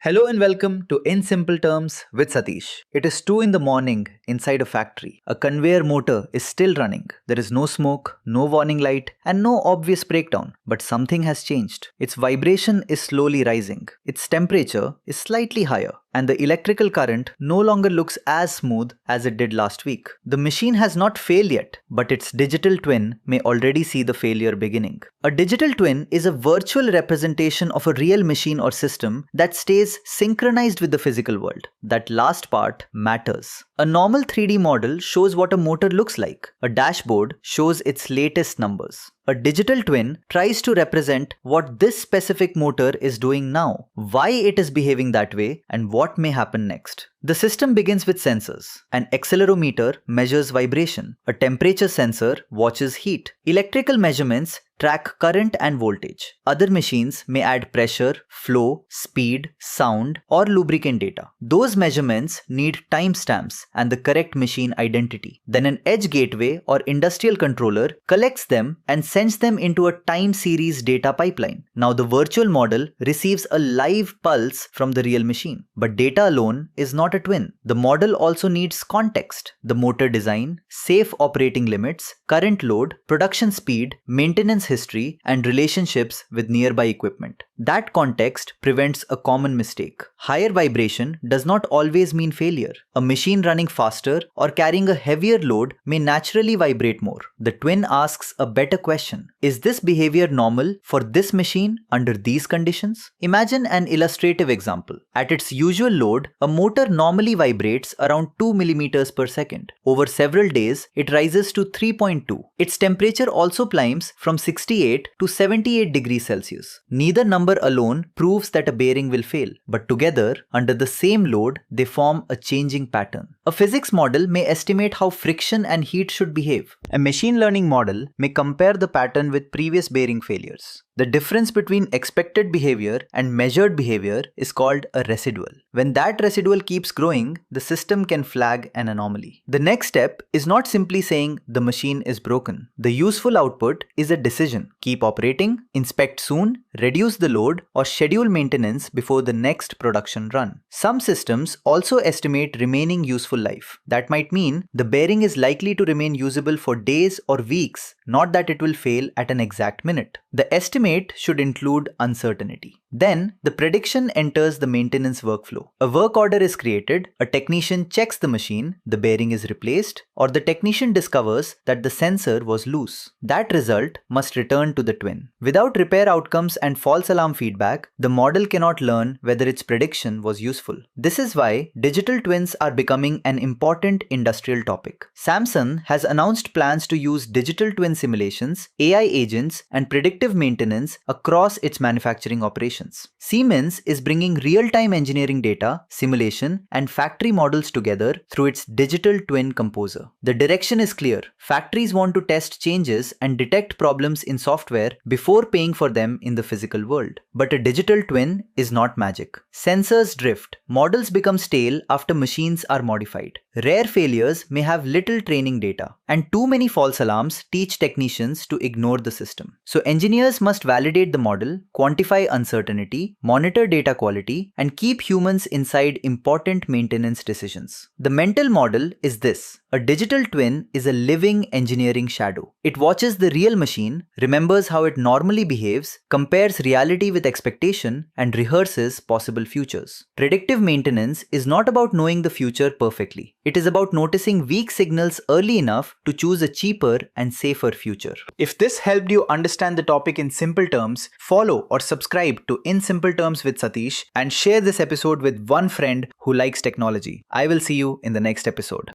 Hello and welcome to In Simple Terms with Satish. It is 2 in the morning inside a factory. A conveyor motor is still running. There is no smoke, no warning light, and no obvious breakdown. But something has changed. Its vibration is slowly rising. Its temperature is slightly higher. And the electrical current no longer looks as smooth as it did last week. The machine has not failed yet, but its digital twin may already see the failure beginning. A digital twin is a virtual representation of a real machine or system that stays synchronized with the physical world. That last part matters. A normal 3D model shows what a motor looks like. A dashboard shows its latest numbers. A digital twin tries to represent what this specific motor is doing now, why it is behaving that way, and what may happen next. The system begins with sensors. An accelerometer measures vibration. A temperature sensor watches heat. Electrical measurements track current and voltage. Other machines may add pressure, flow, speed, sound, or lubricant data. Those measurements need timestamps and the correct machine identity. Then an edge gateway or industrial controller collects them and sends them into a time series data pipeline. Now the virtual model receives a live pulse from the real machine. But data alone is not a twin. The model also needs context. The motor design, safe operating limits, current load, production speed, maintenance history, and relationships with nearby equipment. That context prevents a common mistake. Higher vibration does not always mean failure. A machine running faster or carrying a heavier load may naturally vibrate more. The twin asks a better question. Is this behavior normal for this machine under these conditions? Imagine an illustrative example. At its usual load, a motor normally vibrates around 2 millimeters per second. Over several days, it rises to 3.2. Its temperature also climbs from 68 to 78 degrees Celsius. Neither number alone proves that a bearing will fail, but together, under the same load, they form a changing pattern. A physics model may estimate how friction and heat should behave. A machine learning model may compare the pattern with previous bearing failures. The difference between expected behavior and measured behavior is called a residual. When that residual keeps growing, the system can flag an anomaly. The next step is not simply saying the machine is broken. The useful output is a decision. Keep operating, inspect soon, reduce the load, or schedule maintenance before the next production run. Some systems also estimate remaining useful life. That might mean the bearing is likely to remain usable for days or weeks, not that it will fail at an exact minute. The estimate should include uncertainty. Then, the prediction enters the maintenance workflow. A work order is created, a technician checks the machine, the bearing is replaced, or the technician discovers that the sensor was loose. That result must return to the twin. Without repair outcomes and false alarm feedback, the model cannot learn whether its prediction was useful. This is why digital twins are becoming an important industrial topic. Samsung has announced plans to use digital twin simulations, AI agents, and predictive maintenance across its manufacturing operations. Siemens is bringing real-time engineering data, simulation, and factory models together through its digital twin composer. The direction is clear. Factories want to test changes and detect problems in software before paying for them in the physical world. But a digital twin is not magic. Sensors drift. Models become stale after machines are modified. Rare failures may have little training data, and too many false alarms teach technicians to ignore the system. So engineers must validate the model, quantify uncertainty, monitor data quality, and keep humans inside important maintenance decisions. The mental model is this. A digital twin is a living engineering shadow. It watches the real machine, remembers how it normally behaves, compares reality with expectation, and rehearses possible futures. Predictive maintenance is not about knowing the future perfectly. It is about noticing weak signals early enough to choose a cheaper and safer future. If this helped you understand the topic in simple terms, follow or subscribe to In Simple Terms with Satish and share this episode with one friend who likes technology. I will see you in the next episode.